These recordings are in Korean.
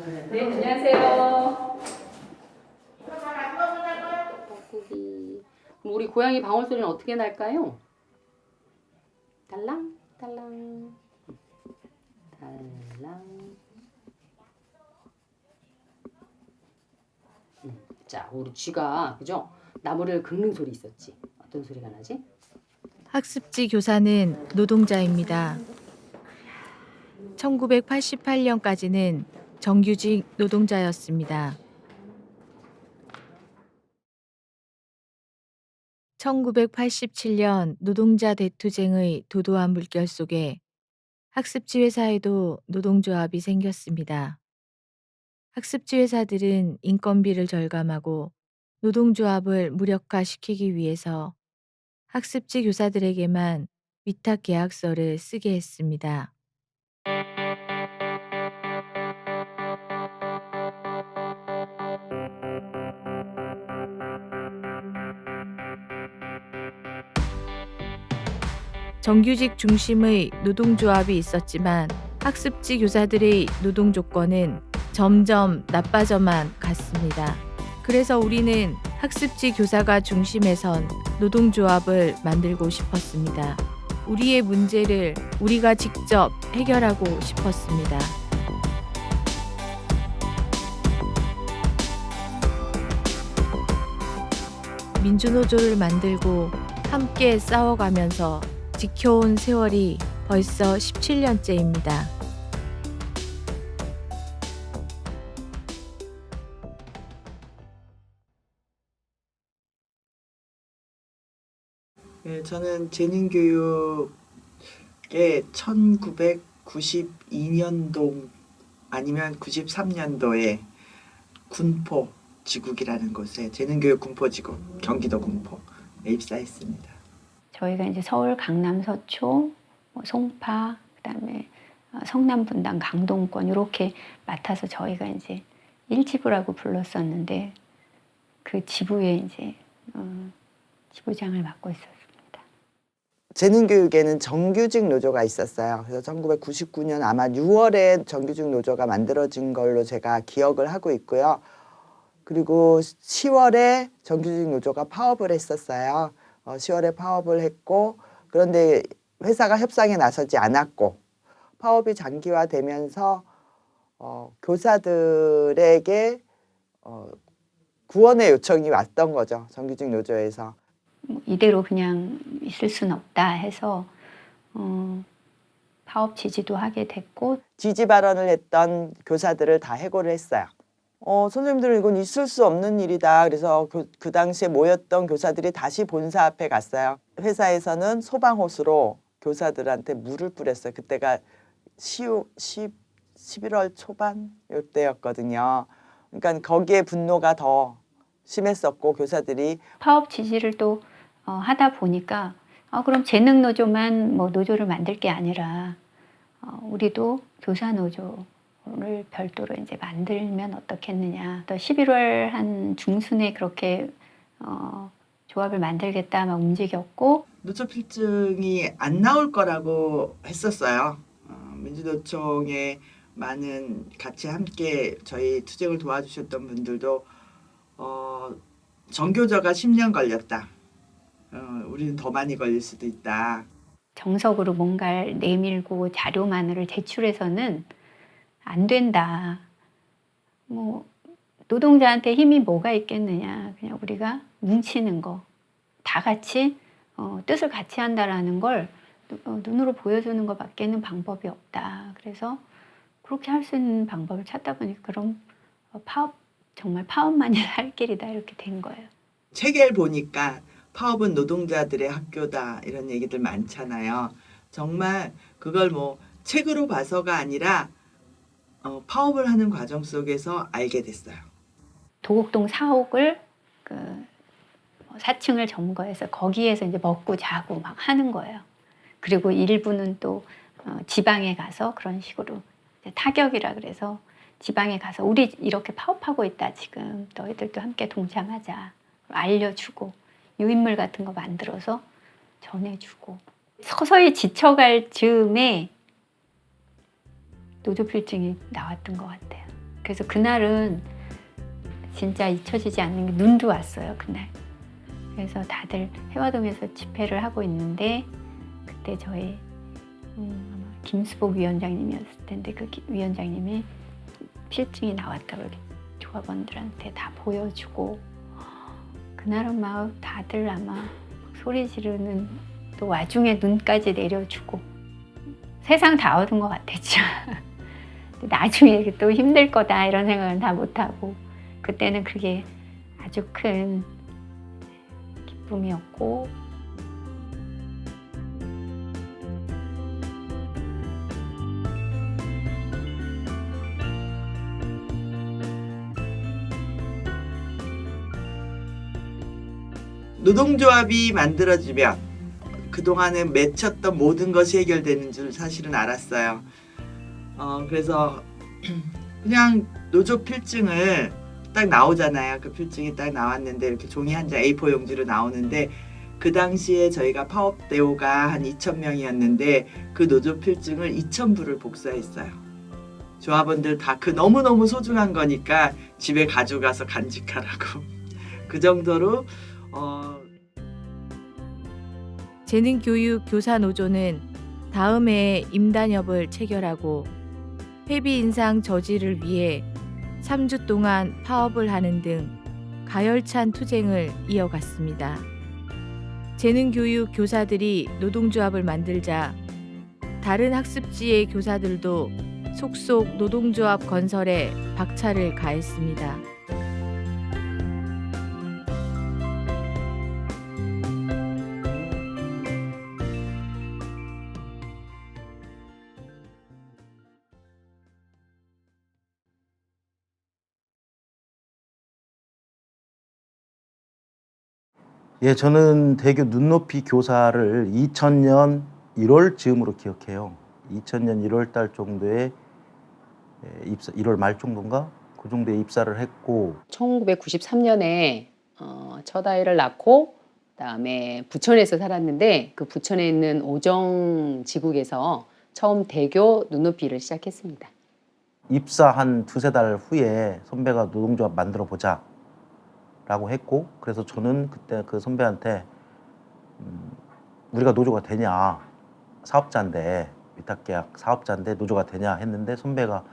네, 안녕하세요. 고기. 그럼 우리 고양이 방울 소리는 어떻게 날까요? 달랑 달랑 달랑. 자, 우리 쥐가 그죠? 나무를 긁는 소리 있었지. 어떤 소리가 나지? 학습지 교사는 노동자입니다. 1988년까지는 정규직 노동자였습니다. 1987년 노동자 대투쟁의 도도한 물결 속에 학습지 회사에도 노동조합이 생겼습니다. 학습지 회사들은 인건비를 절감하고 노동조합을 무력화시키기 위해서 학습지 교사들에게만 위탁 계약서를 쓰게 했습니다. 정규직 중심의 노동조합이 있었지만 학습지 교사들의 노동 조건은 점점 나빠져만 갔습니다. 그래서 우리는 학습지 교사가 중심에 선 노동조합을 만들고 싶었습니다. 우리의 문제를 우리가 직접 해결하고 싶었습니다. 민주노조를 만들고 함께 싸워가면서 지켜온 세월이 벌써 17년째입니다. 네, 저는 재능교육에 1992년도 아니면 93년도에 군포 지국이라는 곳에 재능교육 군포지국 경기도 군포에 입사했습니다. 저희가 이제 서울 강남 서초, 송파, 그다음에 성남 분당 강동권 이렇게 맡아서 저희가 이제 일지부라고 불렀었는데 그 지부에 이제 지부장을 맡고 있었습니다. 재능교육에는 정규직 노조가 있었어요. 그래서 1999년 아마 6월에 정규직 노조가 만들어진 걸로 제가 기억을 하고 있고요. 그리고 10월에 정규직 노조가 파업을 했었어요. 10월에 파업을 했고, 그런데 회사가 협상에 나서지 않았고 파업이 장기화되면서 교사들에게 구원의 요청이 왔던 거죠. 정규직 노조에서. 이대로 그냥 있을 수는 없다 해서 파업 지지도 하게 됐고 지지 발언을 했던 교사들을 다 해고를 했어요. 선생님들은 이건 있을 수 없는 일이다. 그래서 그 당시에 모였던 교사들이 다시 본사 앞에 갔어요. 회사에서는 소방호수로 교사들한테 물을 뿌렸어요. 그때가 11월 초반 이때였거든요. 그러니까 거기에 분노가 더 심했었고 교사들이 파업 지지를 또 하다 보니까 그럼 재능 노조만 뭐 노조를 만들 게 아니라 우리도 교사 노조를 별도로 이제 만들면 어떻겠느냐. 또 11월 한 중순에 그렇게 조합을 만들겠다 막 움직였고 노조 필증이 안 나올 거라고 했었어요. 민주노총에 많은 같이 함께 저희 투쟁을 도와주셨던 분들도 정교조가 10년 걸렸다. 우리는 더 많이 걸릴 수도 있다. 정석으로 뭔가를 내밀고 자료만을 제출해서는 안 된다. 뭐 노동자한테 힘이 뭐가 있겠느냐. 그냥 우리가 뭉치는 거. 다 같이 뜻을 같이 한다라는 걸 눈으로 보여주는 것밖에는 방법이 없다. 그래서 그렇게 할 수 있는 방법을 찾다 보니까 그럼 파업, 정말 파업만이 할 길이다 이렇게 된 거예요. 책을 보니까 파업은 노동자들의 학교다 이런 얘기들 많잖아요. 정말 그걸 뭐 책으로 봐서가 아니라 파업을 하는 과정 속에서 알게 됐어요. 도곡동 4옥을 그 4층을 점거해서 거기에서 이제 먹고 자고 막 하는 거예요. 그리고 일부는 또 지방에 가서 그런 식으로 타격이라 그래서 지방에 가서 우리 이렇게 파업하고 있다 지금 너희들도 함께 동참하자 알려주고 유인물 같은 거 만들어서 전해주고 서서히 지쳐갈 즈음에 노조 필증이 나왔던 것 같아요. 그래서 그날은 진짜 잊혀지지 않는 게 눈도 왔어요, 그날. 그래서 다들 해화동에서 집회를 하고 있는데 그때 저희 아마 김수복 위원장님이었을 텐데 그 위원장님이 필증이 나왔다고 이렇게 조합원들한테 다 보여주고 그날은 막 다들 아마 소리 지르는 또 와중에 눈까지 내려주고 세상 다 얻은 것 같았죠. 나중에 또 힘들 거다 이런 생각은 다 못하고 그때는 그게 아주 큰 기쁨이었고 노동조합이 만들어지면 그동안에 맺혔던 모든 것이 해결되는 줄 사실은 알았어요. 그래서 그냥 노조 필증을 딱 나오잖아요. 그 필증이 딱 나왔는데 이렇게 종이 한 장 A4 용지로 나오는데 그 당시에 저희가 파업대우가 한 2,000명이었는데 그 노조 필증을 2,000부를 복사했어요. 조합원들 다 그 너무너무 소중한 거니까 집에 가져가서 간직하라고. 그 정도로 재능교육 교사노조는 다음 해에 임단협을 체결하고 회비 인상 저지를 위해 3주 동안 파업을 하는 등 가열찬 투쟁을 이어갔습니다. 재능교육 교사들이 노동조합을 만들자 다른 학습지의 교사들도 속속 노동조합 건설에 박차를 가했습니다. 예, 저는 대교 눈높이 교사를 2000년 1월 즈음으로 기억해요. 2000년 1월 달 정도에 입사, 1월 말 정도인가? 그 정도에 입사를 했고 1993년에 첫 아이를 낳고 그다음에 부천에서 살았는데 그 부천에 있는 오정 지국에서 처음 대교 눈높이 일을 시작했습니다. 입사 한 두세 달 후에 선배가 노동조합 만들어 보자 라고 했고 그래서 저는 그때 그 선배한테 우리가 노조가 되냐 사업자인데 위탁계약 사업자인데 노조가 되냐 했는데 선배가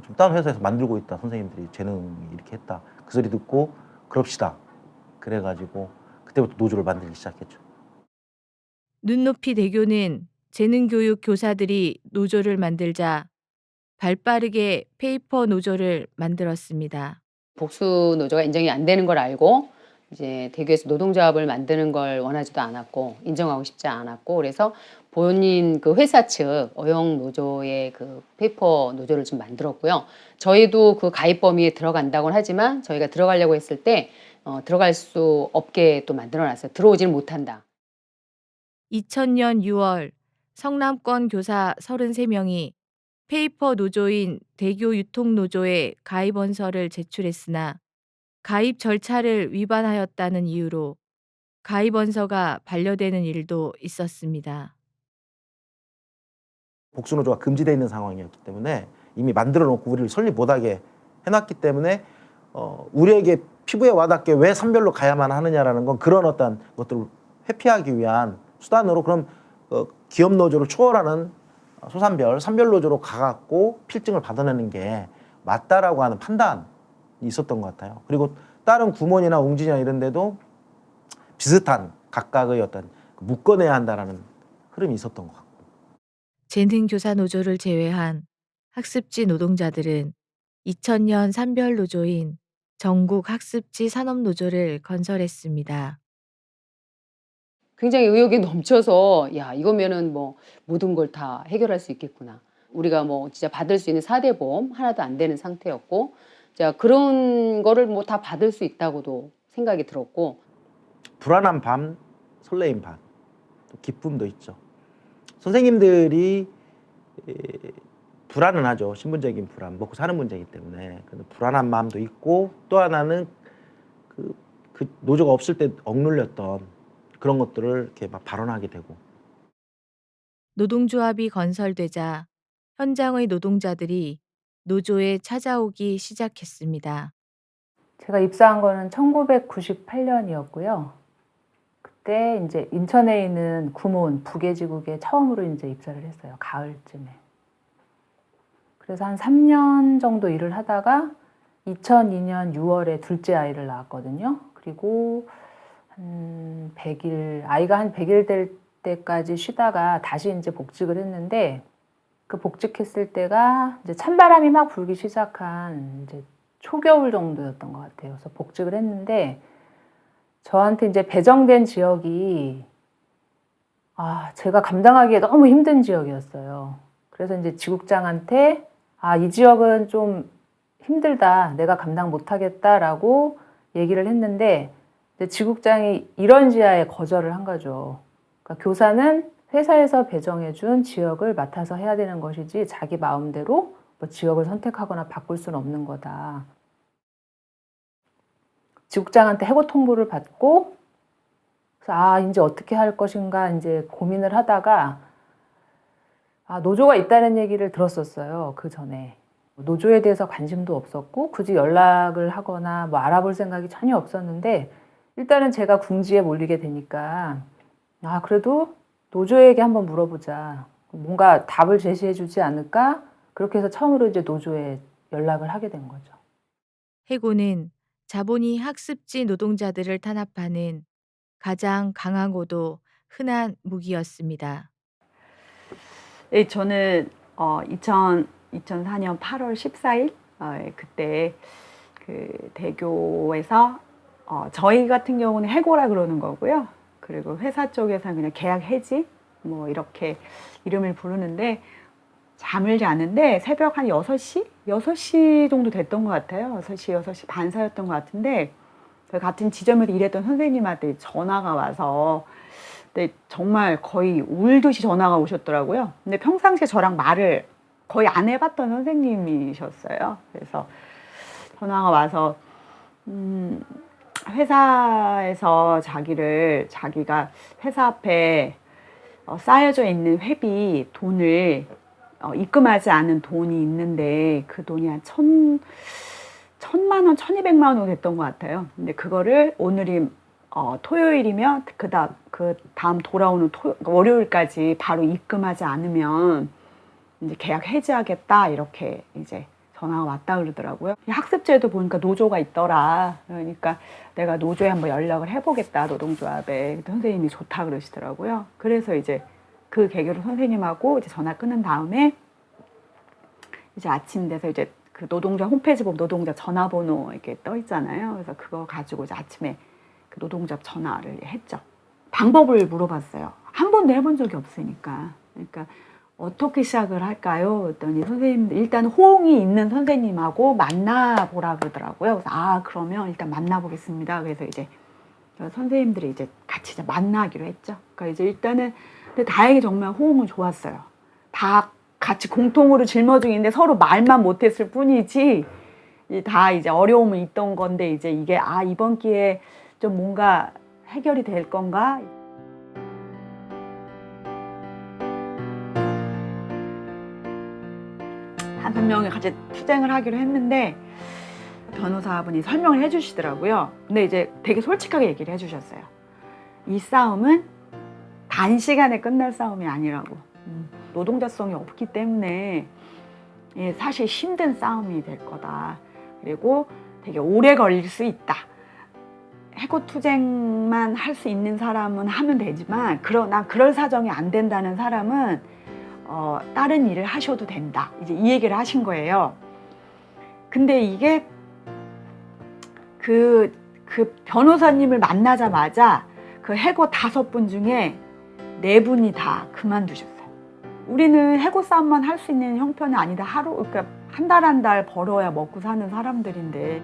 좀 다른 회사에서 만들고 있다 선생님들이 재능이 이렇게 했다 그 소리 듣고 그럽시다 그래가지고 그때부터 노조를 만들기 시작했죠. 눈높이 대교는 재능교육 교사들이 노조를 만들자 발빠르게 페이퍼 노조를 만들었습니다. 복수 노조가 인정이 안 되는 걸 알고 이제 대교에서 노동조합을 만드는 걸 원하지도 않았고 인정하고 싶지 않았고 그래서 본인 그 회사 측 어용 노조의 그 페이퍼 노조를 좀 만들었고요. 저희도 그 가입 범위에 들어간다고는 하지만 저희가 들어가려고 했을 때 들어갈 수 없게 또 만들어놨어요. 들어오지는 못한다. 2000년 6월 성남권 교사 33명이 페이퍼 노조인 대교 유통노조에 가입 원서를 제출했으나 가입 절차를 위반하였다는 이유로 가입 원서가 반려되는 일도 있었습니다. 복수노조가 금지되어 있는 상황이었기 때문에 이미 만들어 놓고 우리를 설립 못하게 해놨기 때문에 우리에게 피부에 와닿게 왜 선별로 가야만 하느냐라는 건 그런 어떤 것들을 회피하기 위한 수단으로 그럼 기업 노조를 초월하는 소산별, 선별 노조로 가갖고 필증을 받아내는 게 맞다라고 하는 판단이 있었던 것 같아요. 그리고 다른 구몬이나 웅진이나 이런 데도 비슷한 각각의 어떤 묶어내야 한다라는 흐름이 있었던 것 같고. 재능교사 노조를 제외한 학습지 노동자들은 2000년 산별 노조인 전국 학습지 산업노조를 건설했습니다. 굉장히 의욕이 넘쳐서 야 이거면은 뭐 모든 걸 다 해결할 수 있겠구나. 우리가 뭐 진짜 받을 수 있는 4대 보험 하나도 안 되는 상태였고 자 그런 거를 뭐 다 받을 수 있다고도 생각이 들었고 불안한 밤, 설레임 밤, 또 기쁨도 있죠. 선생님들이 불안은 하죠. 신분적인 불안, 먹고 사는 문제이기 때문에. 근데 불안한 마음도 있고 또 하나는 그 노조가 없을 때 억눌렸던 그런 것들을 이렇게 막 발언하게 되고. 노동조합이 건설되자 현장의 노동자들이 노조에 찾아오기 시작했습니다. 제가 입사한 거는 1998년이었고요. 그때 이제 인천에 있는 구몬 부계지국에 처음으로 이제 입사를 했어요. 가을쯤에. 그래서 한 3년 정도 일을 하다가 2002년 6월에 둘째 아이를 낳았거든요. 그리고 한 100일, 아이가 한 100일 될 때까지 쉬다가 다시 이제 복직을 했는데, 그 복직했을 때가 이제 찬바람이 막 불기 시작한 이제 초겨울 정도였던 것 같아요. 그래서 복직을 했는데, 저한테 이제 배정된 지역이 제가 감당하기에 너무 힘든 지역이었어요. 그래서 이제 지국장한테 이 지역은 좀 힘들다, 내가 감당 못하겠다라고 얘기를 했는데, 이제 지국장이 이런 지하에 거절을 한 거죠. 그러니까 교사는 회사에서 배정해준 지역을 맡아서 해야 되는 것이지 자기 마음대로 뭐 지역을 선택하거나 바꿀 수는 없는 거다. 지국장한테 해고 통보를 받고, 그래서 이제 어떻게 할 것인가 이제 고민을 하다가 노조가 있다는 얘기를 들었었어요. 그 전에. 노조에 대해서 관심도 없었고 굳이 연락을 하거나 뭐 알아볼 생각이 전혀 없었는데, 일단은 제가 궁지에 몰리게 되니까 그래도 노조에게 한번 물어보자. 뭔가 답을 제시해 주지 않을까? 그렇게 해서 처음으로 이제 노조에 연락을 하게 된 거죠. 해고는 자본이 학습지 노동자들을 탄압하는 가장 강하고도 흔한 무기였습니다. 네, 저는 2004년 8월 14일 그때 그 대교에서 저희 같은 경우는 해고라 그러는 거고요. 그리고 회사 쪽에서는 그냥 계약 해지 뭐 이렇게 이름을 부르는데, 잠을 자는데 새벽 한 6시 정도 됐던 것 같아요. 6시 반 사였던 것 같은데, 저희 같은 지점에서 일했던 선생님한테 전화가 와서, 근데 정말 거의 울듯이 전화가 오셨더라고요. 근데 평상시에 저랑 말을 거의 안 해봤던 선생님이셨어요. 그래서 전화가 와서 회사에서 자기가 회사 앞에 쌓여져 있는 회비 돈을 입금하지 않은 돈이 있는데, 그 돈이 한 1,000만 원, 1,200만 원 정도 됐던 것 같아요. 근데 그거를 오늘이 토요일이면 그 다음 돌아오는 월요일까지 바로 입금하지 않으면 이제 계약 해지하겠다, 이렇게 이제 전화가 왔다 그러더라고요. 학습제도 보니까 노조가 있더라. 그러니까 내가 노조에 한번 연락을 해보겠다, 노동조합에. 선생님이 좋다 그러시더라고요. 그래서 이제 그 계기로 선생님하고 이제 전화 끊은 다음에 이제 아침 돼서 이제 그 노동자 홈페이지 보면 노동자 전화번호 이렇게 떠 있잖아요. 그래서 그거 가지고 이제 아침에 그 노동자 전화를 했죠. 방법을 물어봤어요. 한 번도 해본 적이 없으니까. 그러니까 어떻게 시작을 할까요? 그랬더니 선생님, 일단 호응이 있는 선생님하고 만나보라 그러더라고요. 그래서 그러면 일단 만나보겠습니다. 그래서 이제 선생님들이 이제 같이 이제 만나기로 했죠. 그러니까 이제 일단은, 근데 다행히 정말 호응은 좋았어요. 다 같이 공통으로 짊어지고 있는데 서로 말만 못했을 뿐이지, 다 이제 어려움은 있던 건데, 이제 이게 이번 기회에 좀 뭔가 해결이 될 건가? 5명이 같이 투쟁을 하기로 했는데, 변호사분이 설명을 해주시더라고요. 근데 이제 되게 솔직하게 얘기를 해주셨어요. 이 싸움은 단시간에 끝날 싸움이 아니라고. 노동자성이 없기 때문에 사실 힘든 싸움이 될 거다. 그리고 되게 오래 걸릴 수 있다. 해고 투쟁만 할 수 있는 사람은 하면 되지만, 그러나 그럴 사정이 안 된다는 사람은 다른 일을 하셔도 된다. 이제 이 얘기를 하신 거예요. 근데 이게 그 변호사님을 만나자마자 그 해고 5분 중에 4분이 다 그만두셨어요. 우리는 해고 싸움만 할 수 있는 형편이 아니다. 그러니까 한 달 벌어야 먹고 사는 사람들인데.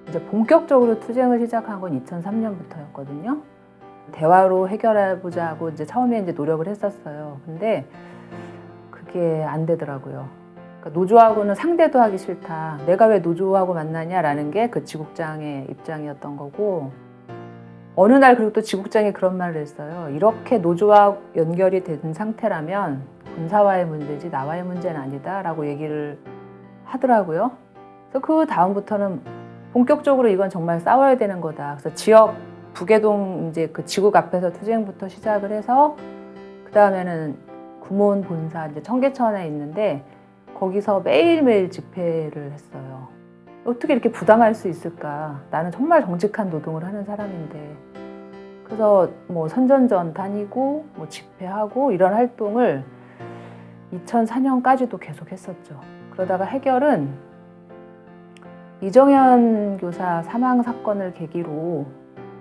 이제 본격적으로 투쟁을 시작한 건 2003년부터였거든요. 대화로 해결해보자고 이제 처음에 이제 노력을 했었어요. 근데 그게 안 되더라고요. 그러니까 노조하고는 상대도 하기 싫다. 내가 왜 노조하고 만나냐라는 게 그 지국장의 입장이었던 거고, 어느 날 그리고 또 지국장이 그런 말을 했어요. 이렇게 노조와 연결이 된 상태라면 본사와의 문제지 나와의 문제는 아니다라고 얘기를 하더라고요. 그래서 그 다음부터는 본격적으로 이건 정말 싸워야 되는 거다. 그래서 지역 부계동 이제 그 지국 앞에서 투쟁부터 시작을 해서 그 다음에는 구몬 본사 이제 청계천에 있는데 거기서 매일매일 집회를 했어요. 어떻게 이렇게 부당할 수 있을까? 나는 정말 정직한 노동을 하는 사람인데. 그래서 뭐 선전전 다니고 뭐 집회하고 이런 활동을 2004년까지도 계속 했었죠. 그러다가 해결은 이정현 교사 사망 사건을 계기로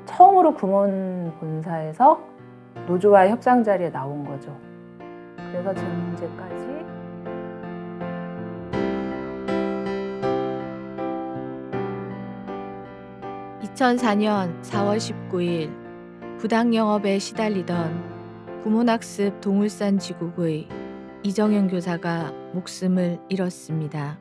처음으로 구몬 본사에서 노조와의 협상 자리에 나온 거죠. 그래서 제 문제까지 2004년 4월 19일 부당 영업에 시달리던 구몬학습 동울산 지국의 이정현 교사가 목숨을 잃었습니다.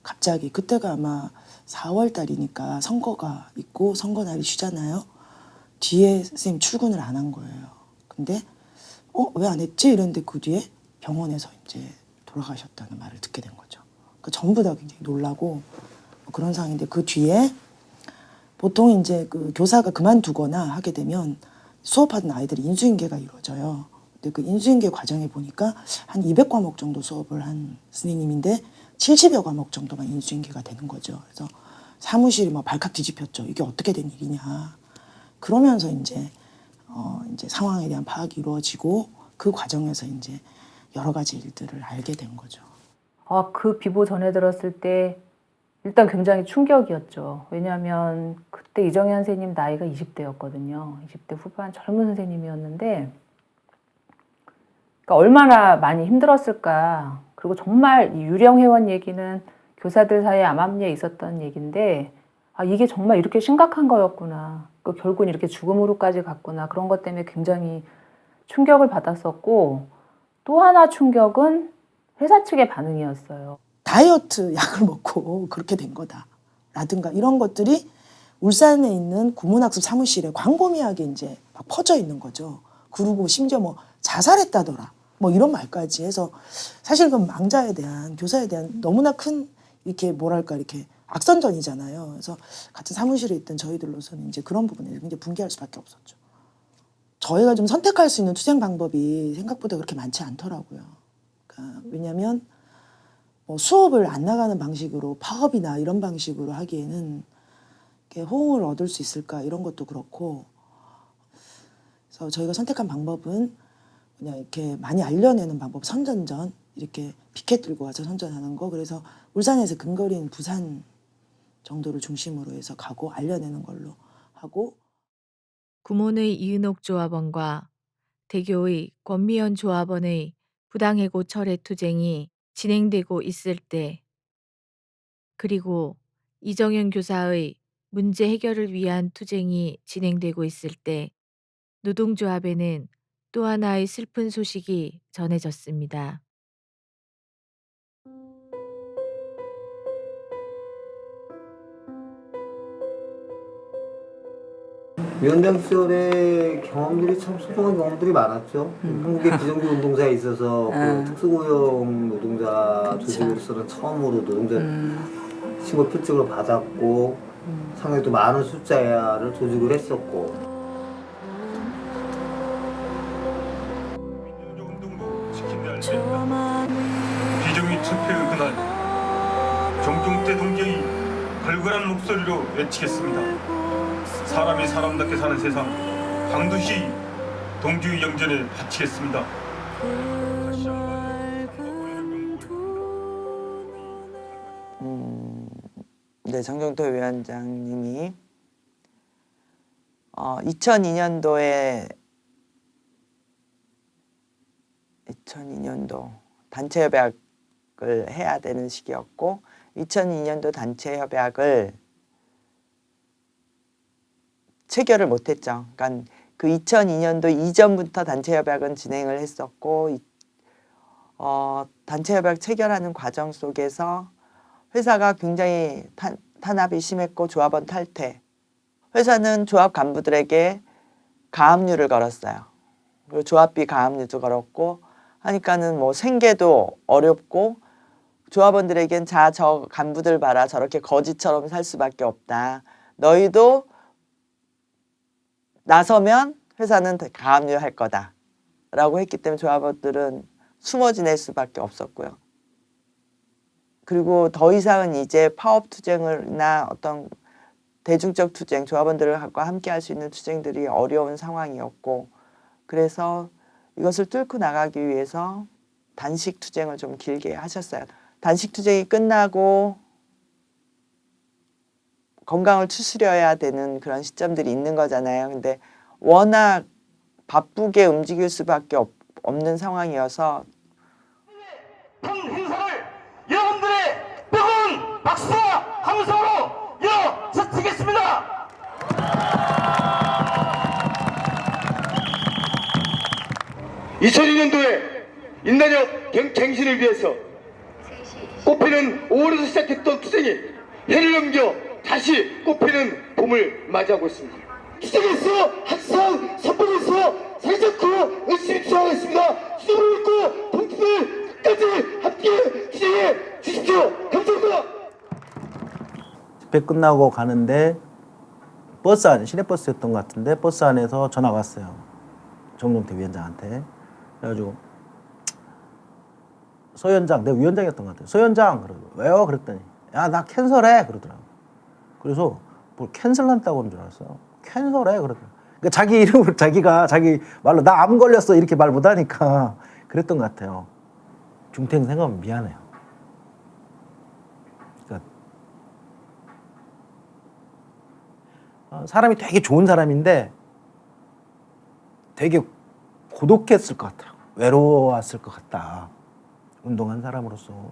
갑자기 그때가 아마 4월 달이니까 선거가 있고 선거 날이 쉬잖아요. 뒤에 선생님 출근을 안 한 거예요. 근데 왜 안 했지? 이랬는데 그 뒤에 병원에서 이제 돌아가셨다는 말을 듣게 된 거죠. 그러니까 전부 다 굉장히 놀라고 그런 상황인데 그 뒤에 보통 이제 그 교사가 그만두거나 하게 되면 수업하던 아이들이 인수인계가 이루어져요. 근데 그 인수인계 과정에 보니까 한 200과목 정도 수업을 한 선생님인데 70여 과목 정도만 인수인계가 되는 거죠. 그래서 사무실이 막 발칵 뒤집혔죠. 이게 어떻게 된 일이냐. 그러면서 이제 상황에 대한 파악이 이루어지고 그 과정에서 이제 여러 가지 일들을 알게 된 거죠. 그 비보 전해 들었을 때 일단 굉장히 충격이었죠. 왜냐하면 그때 이정현 선생님 나이가 20대였거든요. 20대 후반 젊은 선생님이었는데 그러니까 얼마나 많이 힘들었을까. 그리고 정말 이 유령 회원 얘기는 교사들 사이에 암암리에 있었던 얘기인데 이게 정말 이렇게 심각한 거였구나. 결국은 이렇게 죽음으로까지 갔구나. 그런 것 때문에 굉장히 충격을 받았었고 또 하나 충격은 회사 측의 반응이었어요. 다이어트 약을 먹고 그렇게 된 거다. 라든가 이런 것들이 울산에 있는 구몬학습 사무실에 광범위하게 이제 막 퍼져 있는 거죠. 그리고 심지어 뭐 자살했다더라. 뭐 이런 말까지 해서 사실 그 망자에 대한 교사에 대한 너무나 큰 이렇게 뭐랄까 이렇게 악선전이잖아요. 그래서 같은 사무실에 있던 저희들로서는 이제 그런 부분에 굉장히 분개할 수밖에 없었죠. 저희가 좀 선택할 수 있는 투쟁 방법이 생각보다 그렇게 많지 않더라고요. 그러니까 왜냐하면 뭐 수업을 안 나가는 방식으로 파업이나 이런 방식으로 하기에는 이렇게 호응을 얻을 수 있을까 이런 것도 그렇고 그래서 저희가 선택한 방법은 그냥 이렇게 많이 알려내는 방법, 선전전 이렇게 피켓 들고 와서 선전하는 거. 그래서 울산에서 근거리인 부산 정도를 중심으로 해서 가고 알려내는 걸로 하고 구몬의 이은옥 조합원과 대교의 권미연 조합원의 부당해고 철회 투쟁이 진행되고 있을 때 그리고 이정현 교사의 문제 해결을 위한 투쟁이 진행되고 있을 때 노동조합에는 또 하나의 슬픈 소식이 전해졌습니다. 위원장 시절에 경험들이 참 소중한 경험들이 많았죠. 한국의 비정규 운동사에 있어서 그 특수고용 노동자 조직으로서는 처음으로 노동자 신고 필증을 받았고 상당히 또 많은 숫자를 조직을 했었고 운동도 지킨다 할 때입니다. 비정규 집회의 그날 정중대 동지의 걸걸한 목소리로 외치겠습니다. 사람이 사람답게 사는 세상 반드시 동지의 영전에 바치겠습니다. 다시 네, 정경토 위원장님이 2002년도 단체 협약을 해야 되는 시기였고 2002년도 단체 협약을 체결을 못했죠. 그러니까 그 2002년도 이전부터 단체 협약은 진행을 했었고 단체 협약 체결하는 과정 속에서 회사가 굉장히 탄압이 심했고 조합원 탈퇴. 회사는 조합 간부들에게 가압류를 걸었어요. 그리고 조합비 가압류도 걸었고 하니까는 뭐 생계도 어렵고 조합원들에겐 자, 저 간부들 봐라. 저렇게 거지처럼 살 수밖에 없다. 너희도 나서면 회사는 가압류 할 거다. 라고 했기 때문에 조합원들은 숨어 지낼 수밖에 없었고요. 그리고 더 이상은 이제 파업 투쟁이나 어떤 대중적 투쟁, 조합원들과 함께 할 수 있는 투쟁들이 어려운 상황이었고 그래서 이것을 뚫고 나가기 위해서 단식 투쟁을 좀 길게 하셨어요. 단식 투쟁이 끝나고 건강을 추스려야 되는 그런 시점들이 있는 거잖아요. 근데 워낙 바쁘게 움직일 수밖에 없는 상황이어서 본 행사를 여러분들의 뜨거운 박수와 함성으로 열어젖히겠습니다. 2002년도에 인단역 갱신을 위해서 꽃피는 5월에서 시작했던 투쟁이 해를 넘겨 다시 꽃피는 봄을 맞이하고 있습니다. 투쟁에서 항상 선봉에서 살자고 열심히 투쟁하겠습니다. 수고를 믿고 동지들 끝까지 함께 투쟁해 주십시오. 감사합니다. 집회 끝나고 가는데 버스 안 시내버스였던 것 같은데 버스 안에서 전화가 왔어요. 정동태 위원장한테. 그래가지고 서 위원장, 내가 위원장이었던 것 같아요. 서 위원장 그러고 왜요? 그랬더니 야 나 캔슬해 그러더라고. 그래서 뭘 캔슬한다고 하는 줄 알았어. 캔슬해 그러더라고. 그러니까 자기 이름으로 자기가 자기 말로 나 암 걸렸어 이렇게 말 못하니까 그랬던 것 같아요. 중퇴 생각하면 미안해요. 그러니까 사람이 되게 좋은 사람인데 되게 고독했을 것 같아요. 외로웠을 것 같다. 운동한 사람으로서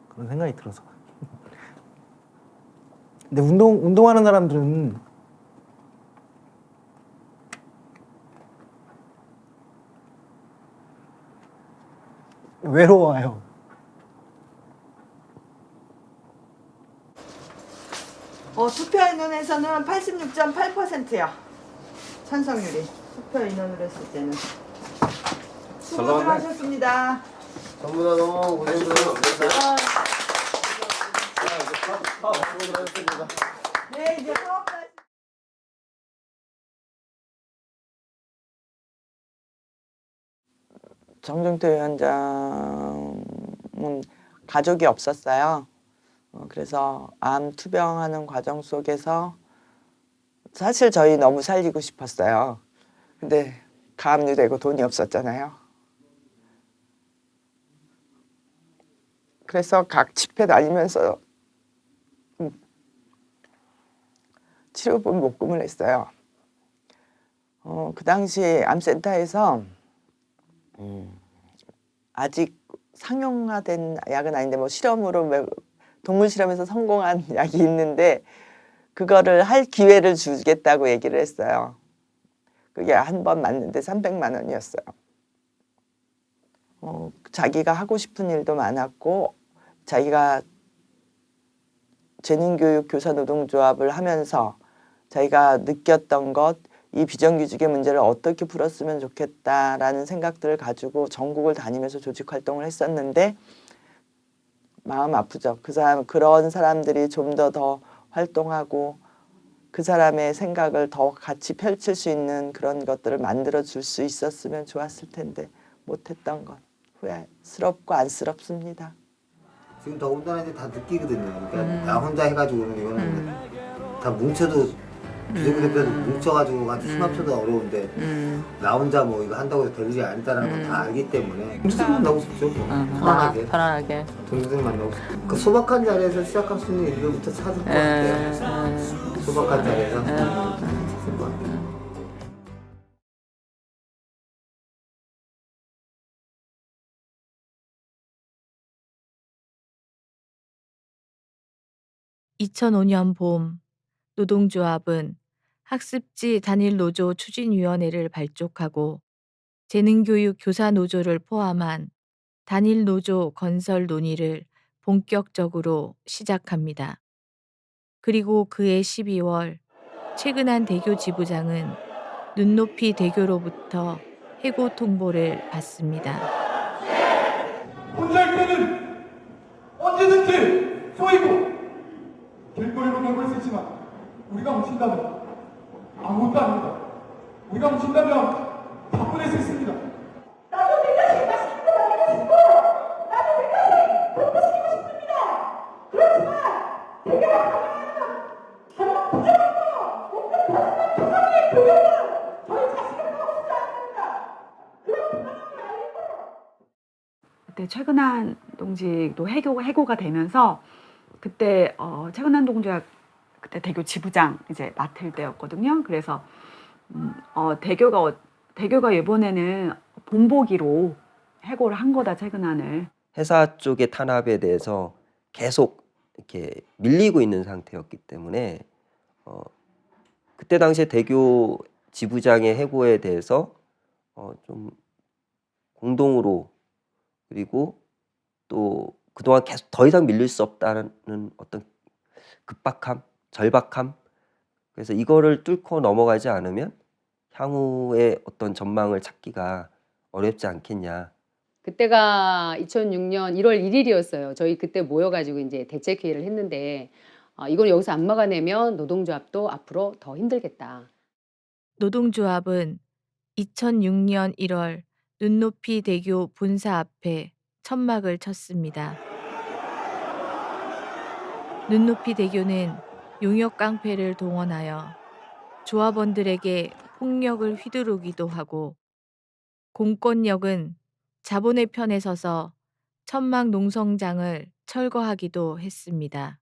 그런 생각이 들어서. 근데 운동하는 사람들은 외로워요. 투표 인원에서는 86.8%요. 찬성률이. 투표 인원으로 했을 때는. 수고들 하셨습니다. 전부 다 너무 고생하셨습니다. 네, 이제 사업자. 정종태 위원장은 가족이 없었어요. 그래서 암 투병하는 과정 속에서 사실 저희 너무 살리고 싶었어요. 근데 가압류 되고 돈이 없었잖아요. 그래서 각 집회 다니면서 치료비 목금을 했어요. 그 당시 암센터에서 아직 상용화된 약은 아닌데 뭐 실험으로 동물 실험에서 성공한 약이 있는데 그거를 할 기회를 주겠다고 얘기를 했어요. 그게 한 번 맞는데 300만 원이었어요. 자기가 하고 싶은 일도 많았고 자기가 재능교육 교사노동조합을 하면서 자기가 느꼈던 것, 이 비정규직의 문제를 어떻게 풀었으면 좋겠다라는 생각들을 가지고 전국을 다니면서 조직 활동을 했었는데 마음 아프죠. 그런 사람들이 좀 더 활동하고 그 사람의 생각을 더 같이 펼칠 수 있는 그런 것들을 만들어 줄 수 있었으면 좋았을 텐데 못했던 것 후회스럽고 안쓰럽습니다. 지금 더군다나 이제 다 느끼거든요. 그러니까 나 혼자 해가지고는 이거는 다 뭉쳐도 비정규직들도 뭉쳐가지고 같이 힘 합쳐도 어려운데 나 혼자 뭐 이거 한다고 해서 될 일이 아니다라는 걸 다 알기 때문에 동생들 만나고 싶죠. 뭐. 편안하게. 동생들 만나고 싶죠. 그 소박한 자리에서 시작할 수 있는 일들부터 찾을 것 같아요. 소박한 자리에서 찾을 것 같아요. 2005년 봄 노동조합은 학습지 단일노조 추진위원회를 발족하고 재능교육 교사노조를 포함한 단일노조 건설 논의를 본격적으로 시작합니다. 그리고 그해 12월 최근한 대교 지부장은 눈높이 대교로부터 해고 통보를 받습니다. 혼자일 때는 언제든지 쏘이고 길거리로 내볼 수 있지만 우리가 뭉친다면 아무것도 아닙니다. 우리가 뭉친다면 다 보낼 수 있습니다. 나도 내 자식 맛있는 거 먹이고 싶고 나도 내 자식 복구시키고 싶습니다. 그렇지만 대교가 가능하면 저는 부정하고 목표 거짓말 조상의 교육은 저희 자식을 하고 싶지 않습니다. 그런 부정함을 알고 그때 최근한 동지도 해고가 되면서 그때 최근한 동지가 그때 대교 지부장 이제 맡을 때였거든요. 그래서 대교가 이번에는 본보기로 해고를 한 거다, 최근한을. 회사 쪽의 탄압에 대해서 계속 이렇게 밀리고 있는 상태였기 때문에 그때 당시에 대교 지부장의 해고에 대해서 좀 공동으로, 그리고 또 그동안 계속 더 이상 밀릴 수 없다는 어떤 급박함, 절박함, 그래서 이거를 뚫고 넘어가지 않으면 향후의 어떤 전망을 찾기가 어렵지 않겠냐. 그때가 2006년 1월 1일이었어요. 저희 그때 모여가지고 이제 대책회의를 했는데 이걸 여기서 안 막아내면 노동조합도 앞으로 더 힘들겠다. 노동조합은 2006년 1월 눈높이 대교 본사 앞에 천막을 쳤습니다. 눈높이 대교는 용역 깡패를 동원하여 조합원들에게 폭력을 휘두르기도 하고, 공권력은 자본의 편에 서서 천막 농성장을 철거하기도 했습니다.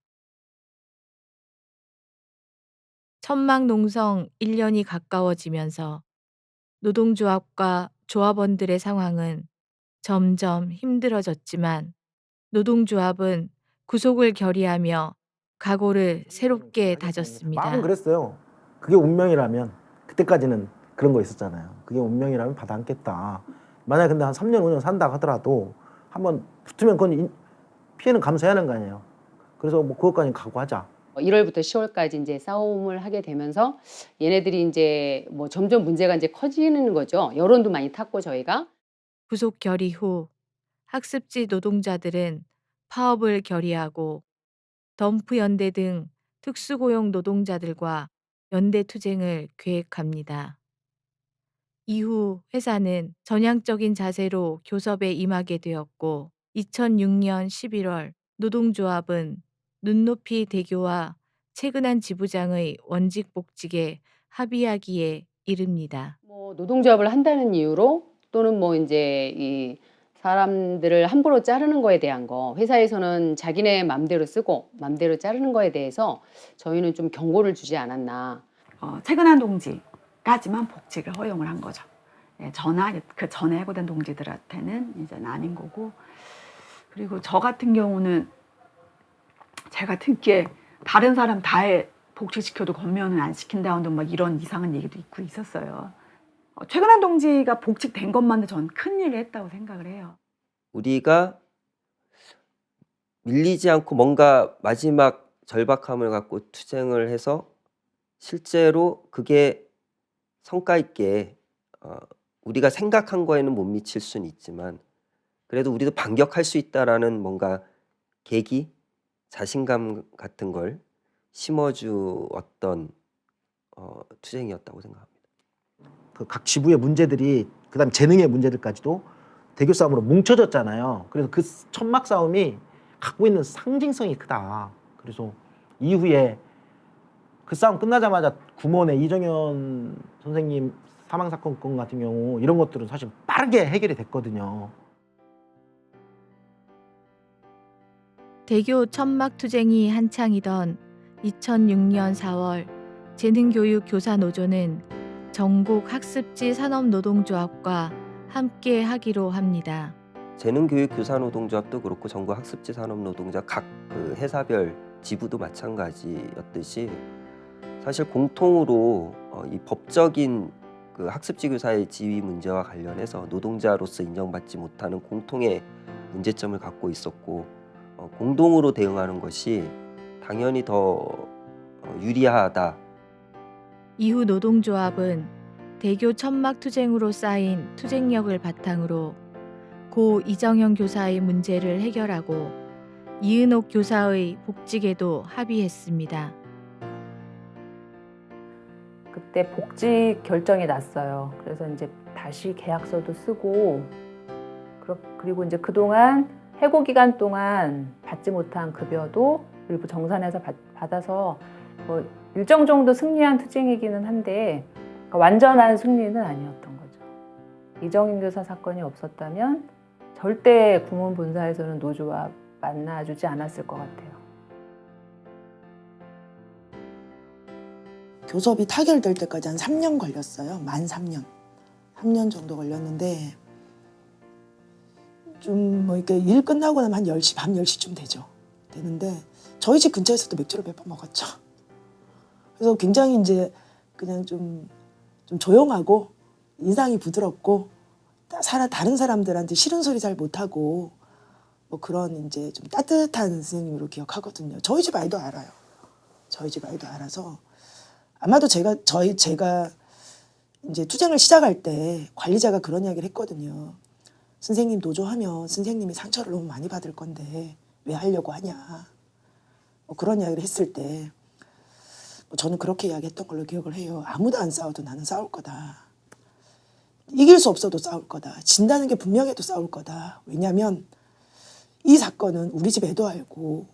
천막 농성 1년이 가까워지면서 노동조합과 조합원들의 상황은 점점 힘들어졌지만 노동조합은 구속을 결의하며 각오를 새롭게 다졌습니다. 마음은 그랬어요. 그게 운명이라면, 그때까지는 그런 거 있었잖아요. 그게 운명이라면 받아 안겠다. 만약에 근데 한 3년 5년 산다 하더라도 한번 붙으면 그건 피해는 감수해야 하는 거 아니에요. 그래서 뭐 그것까지 각오하자. 1월부터 10월까지 이제 싸움을 하게 되면서 얘네들이 이제 뭐 점점 문제가 이제 커지는 거죠. 여론도 많이 탔고 저희가. 구속 결의 후 학습지 노동자들은 파업을 결의하고 덤프연대 등 특수고용 노동자들과 연대투쟁을 계획합니다. 이후 회사는 전향적인 자세로 교섭에 임하게 되었고 2006년 11월 노동조합은 눈높이 대교와 최근한 지부장의 원직 복직에 합의하기에 이릅니다. 뭐 노동조합을 한다는 이유로 또는 뭐 이제 이 사람들을 함부로 자르는 거에 대한 거, 회사에서는 자기네 맘대로 쓰고 맘대로 자르는 거에 대해서 저희는 좀 경고를 주지 않았나. 최근한 동지까지만 복직을 허용을 한 거죠. 예, 그 전에 해고된 동지들한테는 이제 아닌 거고, 그리고 저 같은 경우는 제가 듣기에 다른 사람 다 복직시켜도 건면은 안 시킨다는 막 이런 이상한 얘기도 있고 있었어요. 최근한 동지가 복직된 것만도 전 큰일을 했다고 생각을 해요. 우리가 밀리지 않고 뭔가 마지막 절박함을 갖고 투쟁을 해서 실제로 그게 성과 있게 우리가 생각한 거에는 못 미칠 수는 있지만 그래도 우리도 반격할 수 있다라는 뭔가 계기, 자신감 같은 걸 심어주었던 투쟁이었다고 생각합니다. 그 각 지부의 문제들이, 그다음 재능의 문제들까지도 대교 싸움으로 뭉쳐졌잖아요. 그래서 그 천막 싸움이 갖고 있는 상징성이 크다. 그래서 이후에 그 싸움 끝나자마자 구몬의 이정현 선생님 사망 사건 같은 경우 이런 것들은 사실 빠르게 해결이 됐거든요. 대교 천막 투쟁이 한창이던 2006년 4월 재능교육 교사노조는 전국 학습지 산업노동조합과 함께 하기로 합니다. 재능교육 교사노동조합도 그렇고 전국 학습지 산업노동자 각 그 회사별 지부도 마찬가지였듯이 사실 공통으로 이 법적인 그 학습지 교사의 지위 문제와 관련해서 노동자로서 인정받지 못하는 공통의 문제점을 갖고 있었고 공동으로 대응하는 것이 당연히 더 유리하다. 이후 노동조합은 대교 천막투쟁으로 쌓인 투쟁력을 바탕으로 고 이정현 교사의 문제를 해결하고 이은옥 교사의 복직에도 합의했습니다. 그때 복직 결정이 났어요. 그래서 이제 다시 계약서도 쓰고 그리고 이제 그동안 해고 기간 동안 받지 못한 급여도 일부 정산해서 받아서 뭐 일정 정도 승리한 투쟁이기는 한데 그러니까 완전한 승리는 아니었던 거죠. 이정인 교사 사건이 없었다면 절대 구문 본사에서는 노조와 만나주지 않았을 것 같아요. 교섭이 타결될 때까지 한 3년 걸렸어요. 만 3년. 3년 정도 걸렸는데 좀 뭐 이렇게 일 끝나고 나면 한 10시, 밤 10시쯤 되는데 저희 집 근처에서도 맥주를 몇 번 먹었죠. 그래서 굉장히 이제 그냥 좀 조용하고 인상이 부드럽고 다른 사람들한테 싫은 소리 잘 못하고 뭐 그런 이제 좀 따뜻한 선생님으로 기억하거든요. 저희 집 아이도 알아요. 저희 집 아이도 알아서 아마도 제가 이제 투쟁을 시작할 때 관리자가 그런 이야기를 했거든요. 선생님 노조하면 선생님이 상처를 너무 많이 받을 건데 왜 하려고 하냐. 뭐 그런 이야기를 했을 때 저는 그렇게 이야기했던 걸로 기억을 해요. 아무도 안 싸워도 나는 싸울 거다. 이길 수 없어도 싸울 거다. 진다는 게 분명해도 싸울 거다. 왜냐하면 이 사건은 우리 집 애도 알고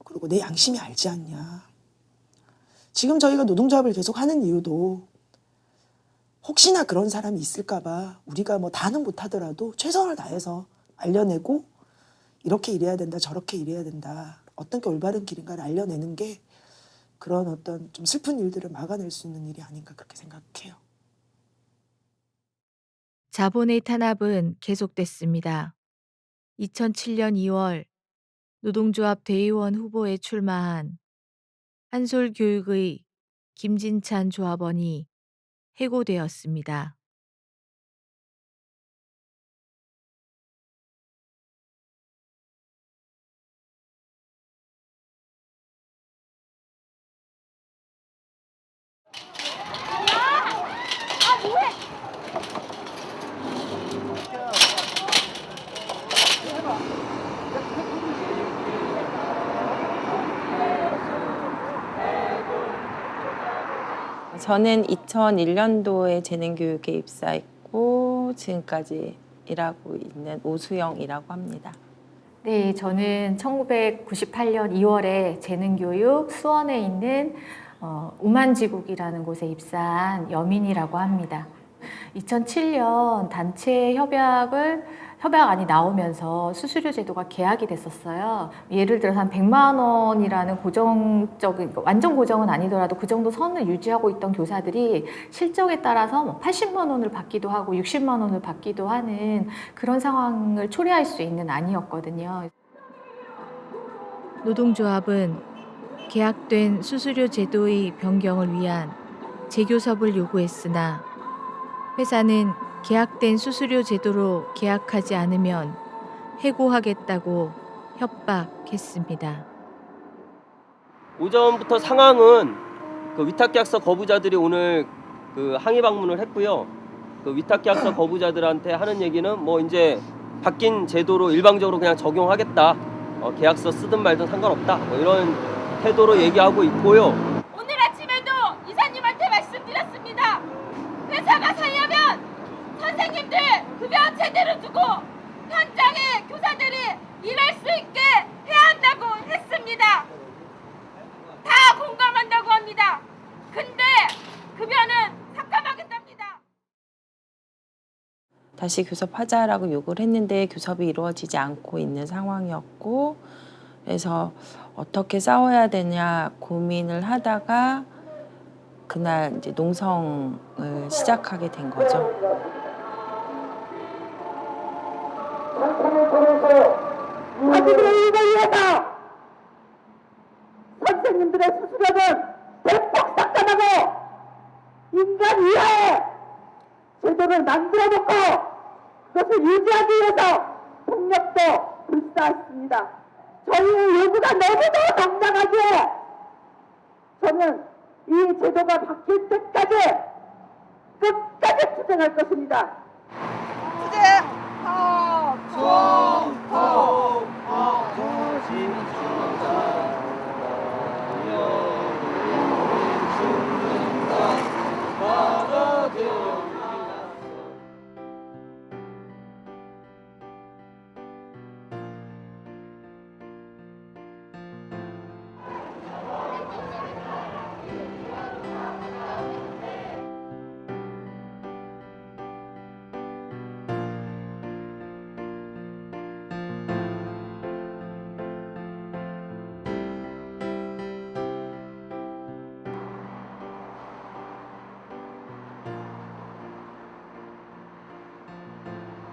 그리고 내 양심이 알지 않냐. 지금 저희가 노동조합을 계속 하는 이유도 혹시나 그런 사람이 있을까 봐 우리가 뭐 다는 못하더라도 최선을 다해서 알려내고 이렇게 일해야 된다 저렇게 일해야 된다 어떤 게 올바른 길인가를 알려내는 게 그런 어떤 좀 슬픈 일들을 막아낼 수 있는 일이 아닌가 그렇게 생각해요. 자본의 탄압은 계속됐습니다. 2007년 2월 노동조합 대의원 후보에 출마한 한솔교육의 김진찬 조합원이 해고되었습니다. 저는 2001년도에 재능교육에 입사했고 지금까지 일하고 있는 오수영이라고 합니다. 네, 저는 1998년 2월에 재능교육 수원에 있는 우만지국이라는 곳에 입사한 여민이라고 합니다. 2007년 단체 협약안이 나오면서 수수료 제도가 개혁이 됐었어요. 예를 들어서 한 100만 원이라는 고정적인, 완전 고정은 아니더라도 그 정도 선을 유지하고 있던 교사들이 실적에 따라서 뭐 80만 원을 받기도 하고 60만 원을 받기도 하는 그런 상황을 초래할 수 있는 안이었거든요. 노동조합은 계약된 수수료 제도의 변경을 위한 재교섭을 요구했으나 회사는 계약된 수수료 제도로 계약하지 않으면 해고하겠다고 협박했습니다. 오전부터 상황은 그 위탁계약서 거부자들이 오늘 그 항의 방문을 했고요. 그 위탁계약서 거부자들한테 하는 얘기는 뭐 이제 바뀐 제도로 일방적으로 그냥 적용하겠다. 계약서 쓰든 말든 상관없다. 뭐 이런 태도로 얘기하고 있고요. 오늘 아침에도 이사님한테 말씀드렸습니다. 회사가 살려면 선생님들 급여 제대로 주고 현장에 교사들이 일할 수 있게 해야 한다고 했습니다. 다 공감한다고 합니다. 근데 급여는 삭감하겠답니다. 다시 교섭하자라고 요구를 했는데 교섭이 이루어지지 않고 있는 상황이었고 그래서 어떻게 싸워야 되냐 고민을 하다가 그날 이제 농성을 시작하게 된 거죠. 자기들의 이익을 위해서 선생님들의 수수료는 대폭 삭감하고 인간 이하의 제도를 만들어놓고 그것을 유지하기 위해서 폭력도 불사했습니다. 저희의 요구가 너무도 당당하기에 저는 이 제도가 바뀔 때까지 끝까지 투쟁할 것입니다.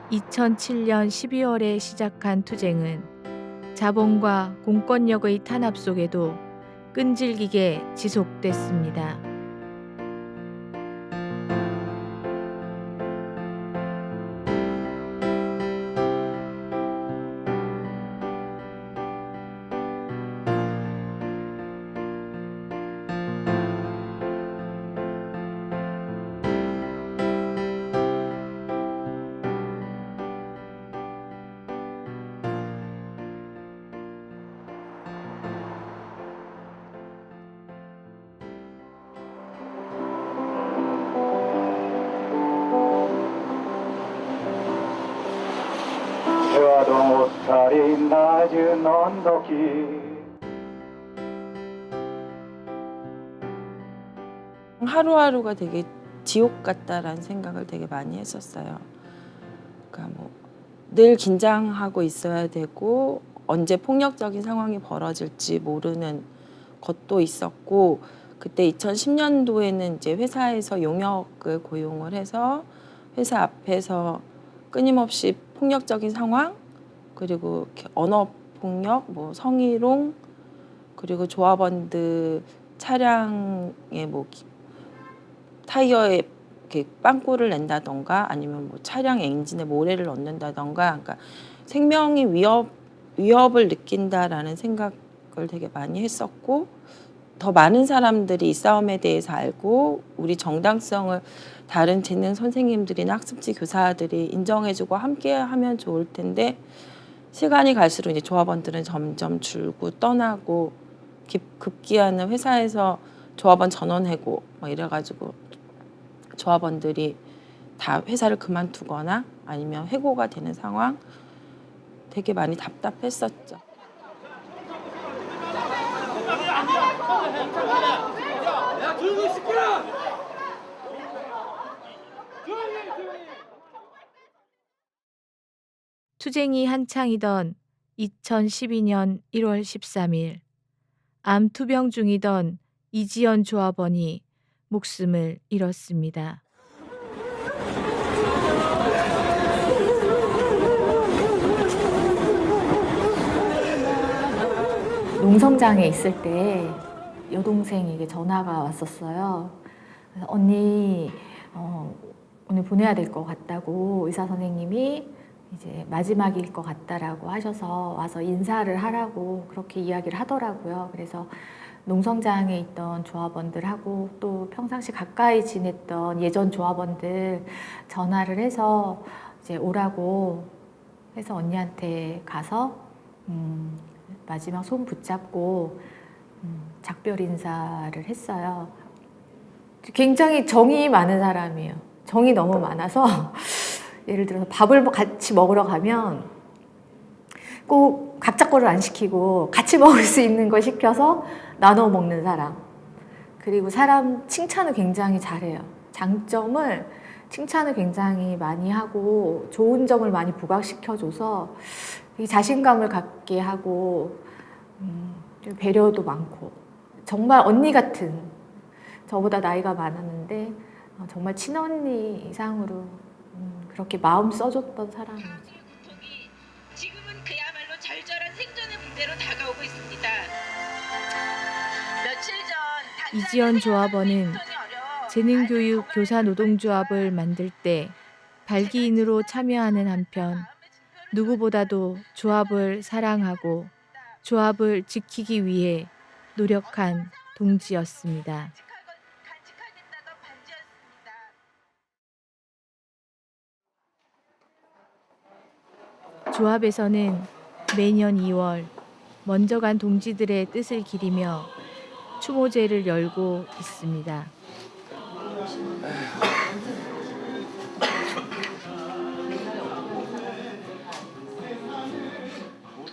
(2007년 12월에) 시작한 투쟁은 자본과 공권력의 탄압 속에도 끈질기게 지속됐습니다. 새와도 옷살이 낮은 언덕이 하루하루가 되게 지옥 같다라는 생각을 되게 많이 했었어요. 그러니까 뭐 늘 긴장하고 있어야 되고 언제 폭력적인 상황이 벌어질지 모르는 것도 있었고, 그때 2010년도에는 이제 회사에서 용역을 고용을 해서 회사 앞에서 끊임없이 폭력적인 상황, 그리고 언어 폭력, 뭐 성희롱, 그리고 조합원들 차량에 뭐 타이어에 이렇게 빵꾸를 낸다던가 아니면 뭐 차량 엔진에 모래를 넣는다던가, 그러니까 생명이 위협을 느낀다라는 생각을 되게 많이 했었고, 더 많은 사람들이 이 싸움에 대해서 알고 우리 정당성을 다른 재능 선생님들이나 학습지 교사들이 인정해주고 함께하면 좋을 텐데, 시간이 갈수록 이제 조합원들은 점점 줄고 떠나고 급기야는 회사에서 조합원 전원해고 막 이래가지고 조합원들이 다 회사를 그만두거나 아니면 해고가 되는 상황, 되게 많이 답답했었죠. 투쟁이 한창이던 2012년 1월 13일, 암 투병 중이던 이지연 조합원이 목숨을 잃었습니다. 농성장에 있을 때 여동생에게 전화가 왔었어요. 그래서 언니 오늘 보내야 될 것 같다고 의사 선생님이 이제 마지막일 것 같다라고 하셔서 와서 인사를 하라고 그렇게 이야기를 하더라고요. 그래서 농성장에 있던 조합원들하고 또 평상시 가까이 지냈던 예전 조합원들 전화를 해서 이제 오라고 해서 언니한테 가서 마지막 손 붙잡고 작별 인사를 했어요. 굉장히 정이 많은 사람이에요. 정이 너무 많아서 예를 들어서 밥을 같이 먹으러 가면 꼭 각자 거를 안 시키고 같이 먹을 수 있는 거 시켜서 나눠 먹는 사람. 그리고 사람 칭찬을 굉장히 잘해요. 장점을 칭찬을 굉장히 많이 하고 좋은 점을 많이 부각시켜줘서 자신감을 갖게 하고 배려도 많고, 정말 언니 같은, 저보다 나이가 많았는데 정말 친언니 이상으로 그렇게 마음 써줬던 사람이죠. 지금은 그야말로 절절한 생존의 문제로 다가오고 있습니다. 며칠 전 이지연 조합원은 재능교육 교사노동조합을 만들 때 발기인으로 참여하는 한편 누구보다도 조합을 사랑하고 조합을 지키기 위해 노력한 동지였습니다. 조합에서는 매년 2월 먼저 간 동지들의 뜻을 기리며 추모제를 열고 있습니다.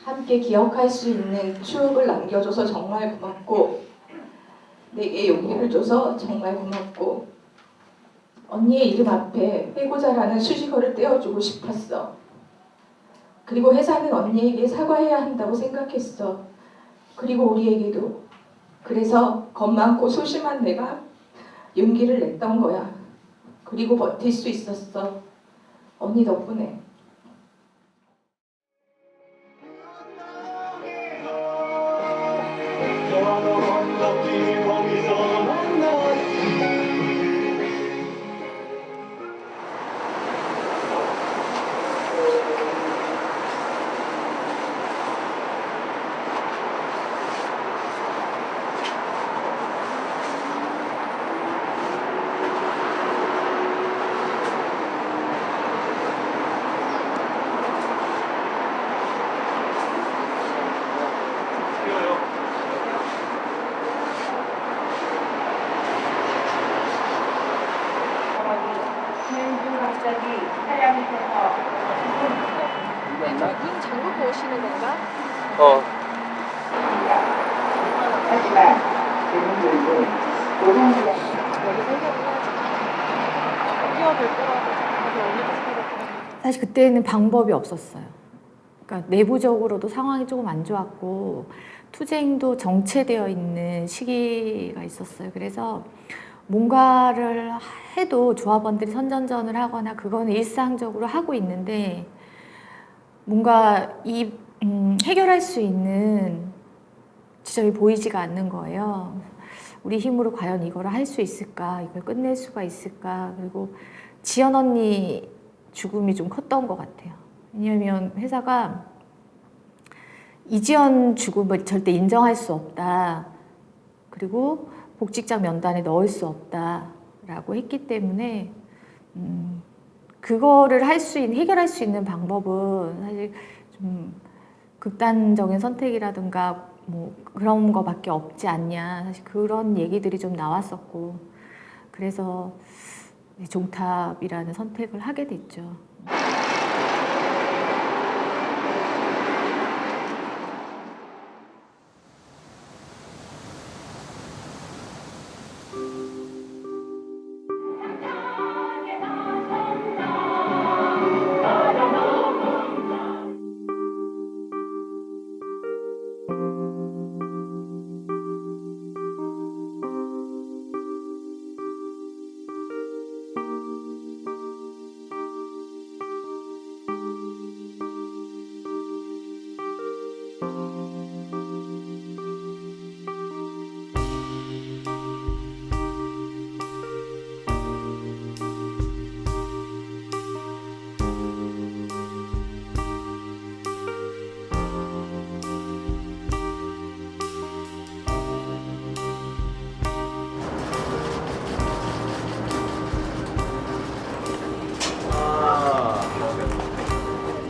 함께 기억할 수 있는 추억을 남겨줘서 정말 고맙고 내게 용기를 줘서 정말 고맙고 언니의 이름 앞에 회고자라는 수식어를 떼어주고 싶었어. 그리고 회사는 언니에게 사과해야 한다고 생각했어. 그리고 우리에게도. 그래서 겁 많고 소심한 내가 용기를 냈던 거야. 그리고 버틸 수 있었어. 언니 덕분에. 문 잠그고 오시는 건가? 사실 그때는 방법이 없었어요. 그러니까 내부적으로도 상황이 조금 안 좋았고 투쟁도 정체되어 있는 시기가 있었어요. 그래서 뭔가를 해도 조합원들이 선전전을 하거나 그거는 일상적으로 하고 있는데 뭔가 해결할 수 있는 지점이 보이지가 않는 거예요. 우리 힘으로 과연 이걸 할 수 있을까? 이걸 끝낼 수가 있을까? 그리고 지연 언니 죽음이 좀 컸던 것 같아요. 왜냐하면 회사가 이지연 죽음을 절대 인정할 수 없다. 그리고 복직자 명단에 넣을 수 없다라고 했기 때문에 그거를 해결할 수 있는 방법은 사실 좀 극단적인 선택이라든가 뭐 그런 거밖에 없지 않냐. 사실 그런 얘기들이 좀 나왔었고 그래서 종탑이라는 선택을 하게 됐죠.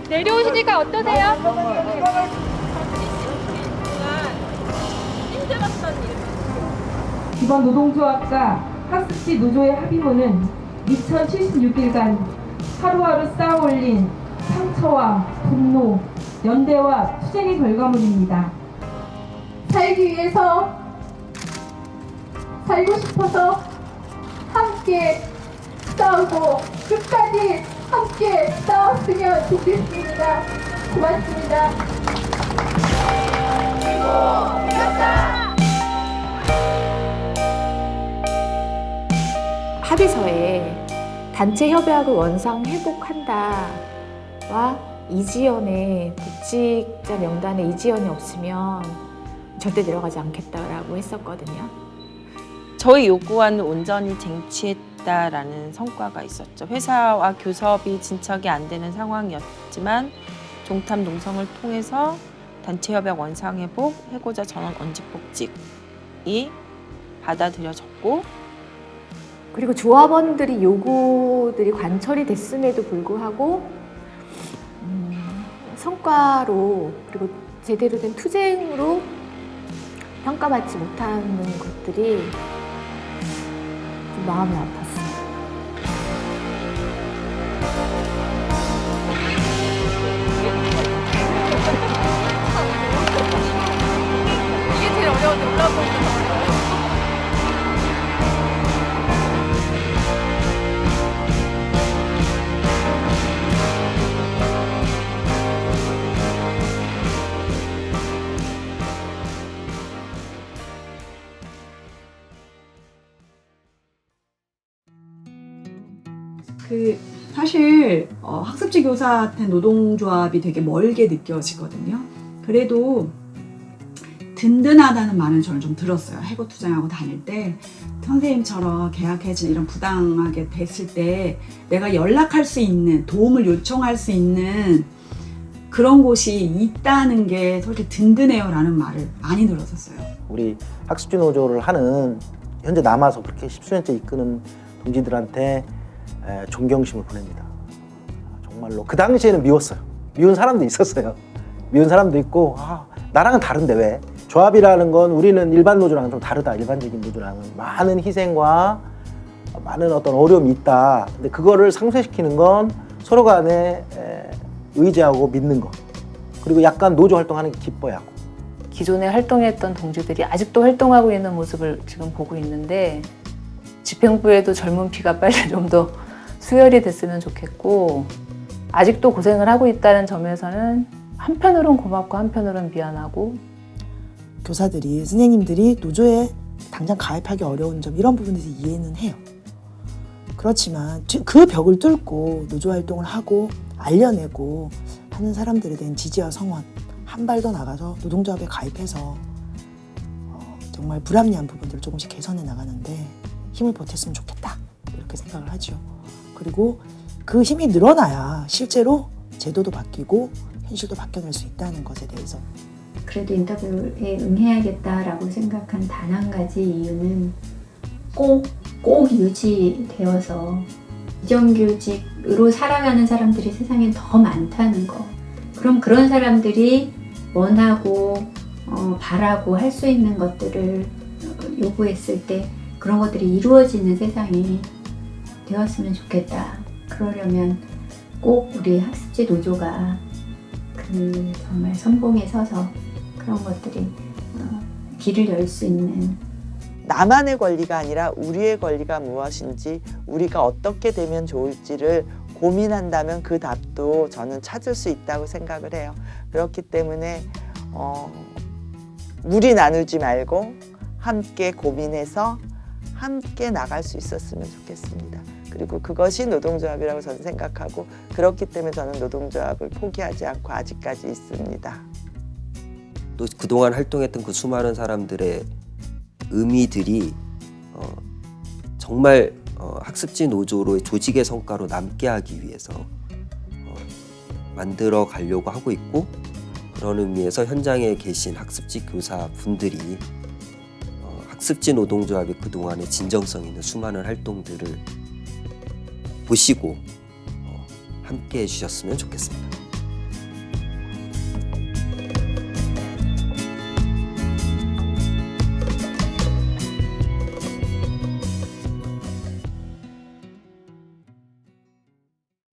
내려오시니까 어떠세요? 기본 노동조합과 학습지 노조의 합의문은 2076일간 하루하루 쌓아올린 상처와 분노, 연대와 투쟁의 결과물입니다. 살기 위해서, 살고 싶어서 함께 싸우고 끝까지 함께 싸웠으면 좋겠습니다. 고맙습니다. 합의서에 단체 협약을 원상 회복한다와 이지연의 복직자 명단에 이지연이 없으면 절대 내려가지 않겠다라고 했었거든요. 저희 요구안은 온전히 쟁취했다라는 성과가 있었죠. 회사와 교섭이 진척이 안 되는 상황이었지만 종탑 농성을 통해서 단체 협약 원상 회복, 해고자 전원 원직 복직이 받아들여졌고 그리고 조합원들이 요구들이 관철이 됐음에도 불구하고 성과로 그리고 제대로 된 투쟁으로 평가받지 못하는 것들이 좀 마음이 아팠어요. 이게 제일 어려운데 올라오고 있는 거예요. 사실 학습지 교사한테 노동조합이 되게 멀게 느껴지거든요. 그래도 든든하다는 말은 저는 좀 들었어요. 해고 투쟁하고 다닐 때 선생님처럼 계약 해지 이런 부당하게 됐을 때 내가 연락할 수 있는, 도움을 요청할 수 있는 그런 곳이 있다는 게 솔직히 든든해요 라는 말을 많이 들었었어요. 우리 학습지 노조를 하는 현재 남아서 그렇게 10수년째 이끄는 동지들한테 존경심을 보냅니다. 정말로 그 당시에는 미웠어요. 미운 사람도 있었어요. 미운 사람도 있고 나랑은 다른데 왜? 조합이라는 건 우리는 일반 노조랑은 좀 다르다. 일반적인 노조랑은 많은 희생과 많은 어떤 어려움이 있다. 근데 그거를 상쇄시키는 건 서로 간에 의지하고 믿는 거. 그리고 약간 노조 활동하는 게 기뻐야 하고. 기존에 활동했던 동지들이 아직도 활동하고 있는 모습을 지금 보고 있는데 집행부에도 젊은 피가 빨리 좀 더 수혈이 됐으면 좋겠고 아직도 고생을 하고 있다는 점에서는 한편으로는 고맙고 한편으로는 미안하고 교사들이 선생님들이 노조에 당장 가입하기 어려운 점 이런 부분에서 이해는 해요. 그렇지만 그 벽을 뚫고 노조 활동을 하고 알려내고 하는 사람들에 대한 지지와 성원 한 발 더 나가서 노동조합에 가입해서 정말 불합리한 부분들을 조금씩 개선해 나가는데 힘을 보탰으면 좋겠다 이렇게 생각을 하죠. 그리고 그 힘이 늘어나야 실제로 제도도 바뀌고 현실도 바뀌어낼 수 있다는 것에 대해서 그래도 인터뷰에 응해야겠다라고 생각한 단 한 가지 이유는 꼭 유지되어서 비정규직으로 살아가는 사람들이 세상에 더 많다는 거. 그럼 그런 사람들이 원하고 바라고 할 수 있는 것들을 요구했을 때 그런 것들이 이루어지는 세상이 되었으면 좋겠다. 그러려면 꼭 우리 학습지 노조가 그 정말 선봉에 서서 그런 것들이 길을 열 수 있는 나만의 권리가 아니라 우리의 권리가 무엇인지 우리가 어떻게 되면 좋을지를 고민한다면 그 답도 저는 찾을 수 있다고 생각을 해요. 그렇기 때문에 무리 나누지 말고 함께 고민해서 함께 나갈 수 있었으면 좋겠습니다. 그리고 그것이 노동조합이라고 저는 생각하고 그렇기 때문에 저는 노동조합을 포기하지 않고 아직까지 있습니다. 또 그동안 활동했던 그 수많은 사람들의 의미들이 정말 학습지 노조로의 조직의 성과로 남게 하기 위해서 만들어 가려고 하고 있고 그런 의미에서 현장에 계신 학습지 교사분들이 학습지 노동조합의 그동안의 진정성 있는 수많은 활동들을 보시고 함께 해주셨으면 좋겠습니다.